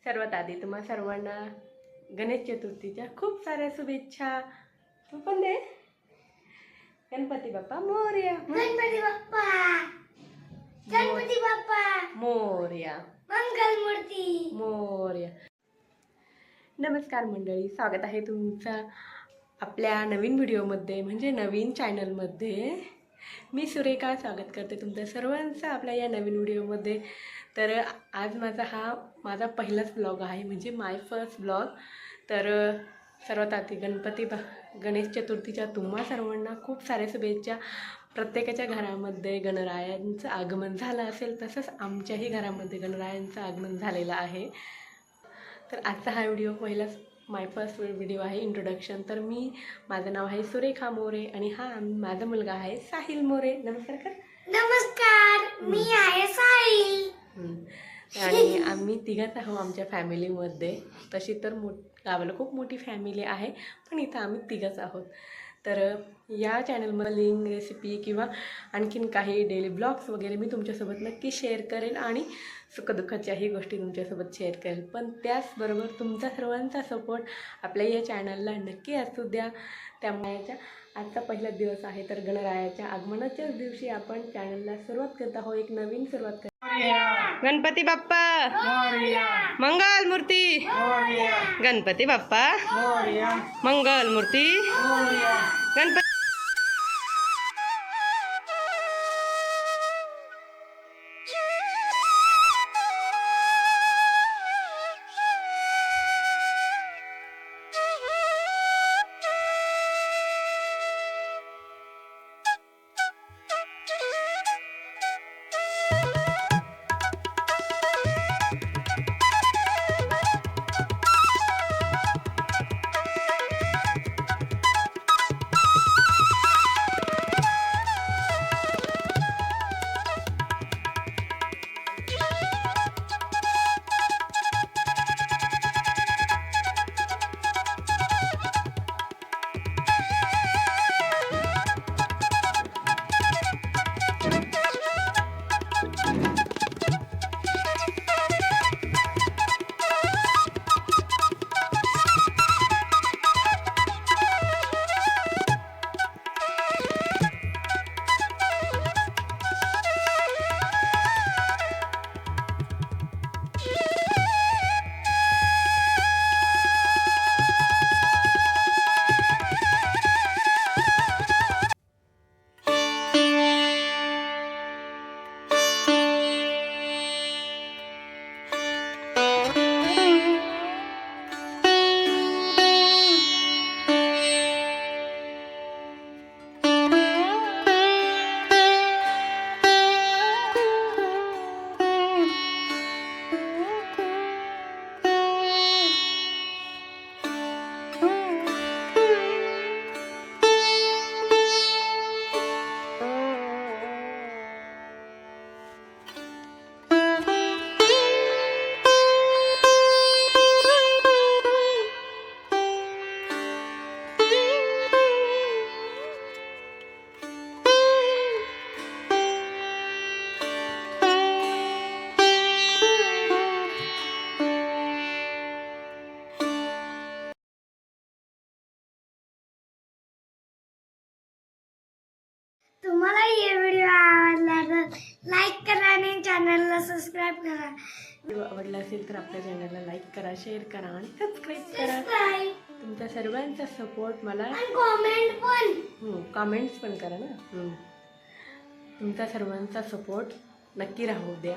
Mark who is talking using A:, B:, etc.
A: सर्वात आधी तुम्हा सर्वांना गणेश चतुर्थीच्या खूप साऱ्या शुभेच्छा. तू पण दे. गणपती बाप्पा मोरया.
B: गणपती बाप्पा. गणपती बाप्पा
A: मोरया.
B: मंगलमूर्ती
A: मोरया. नमस्कार मंडळी, स्वागत आहे तुमचं आपल्या नवीन व्हिडिओमध्ये, म्हणजे नवीन चॅनलमध्ये. मी सुरेखा स्वागत करते तुमच्या सर्वांचं आपल्या या नवीन व्हिडिओमध्ये. तर आज माझा पहिलाच ब्लॉग आहे, म्हणजे माय फर्स्ट ब्लॉग. तर सर्वात आधी गणेश चतुर्थीच्या तुम्हा सर्वांना खूप साऱ्या शुभेच्छा. प्रत्येकाच्या घरामध्ये गणरायांचं आगमन झालं असेल, तसंच आमच्याही घरामध्ये गणरायांचं आगमन झालेलं आहे. तर आजचा हा व्हिडिओ पहिलाच माय फर्स्ट व्हिडिओ आहे, इंट्रोडक्शन. तर माझं नाव आहे सुरेखा मोरे आणि माझा मुलगा आहे साहिल मोरे. नमस्कार कर.
B: नमस्कार, मी आहे साहिल.
A: आणि आम्ही तिघंच आहोत आमच्या फॅमिलीमध्ये. तशी तर गावाला खूप मोठी फॅमिली आहे, पण इथं आम्ही तिघंच आहोत. तर या चॅनलमध्ये लिंक, रेसिपी किंवा आणखीन काही डेली ब्लॉग्स वगैरे मी तुमच्यासोबत नक्की शेअर करेल आणि सुखदुःखाच्याही गोष्टी तुमच्यासोबत शेअर करेल. पण त्याचबरोबर तुमचा सर्वांचा सपोर्ट आपल्या या चॅनलला नक्की असू द्या. त्यामुळे आजचा पहिला दिवस आहे, तर गणरायाच्या आगमनाच्याच दिवशी आपण चॅनलला सुरुवात करत आहोत. एक नवीन सुरुवात करत. गणपती बाप्पा मंगल मूर्ती. गणपती बाप्पा मंगल मूर्ती. गणपती
B: तुम्हाला हे व्हिडिओ आवडला तर लाईक करा आणि चॅनलला सबस्क्राईब करा.
A: व्हिडिओ आवडला असेल तर आपल्या चॅनलला लाईक करा, शेअर करा आणि सबस्क्राईब करा. तुमच्या सर्वांचा सपोर्ट मला कमेंट्स पण करा ना. तुमचा सर्वांचा सपोर्ट नक्की राहू द्या.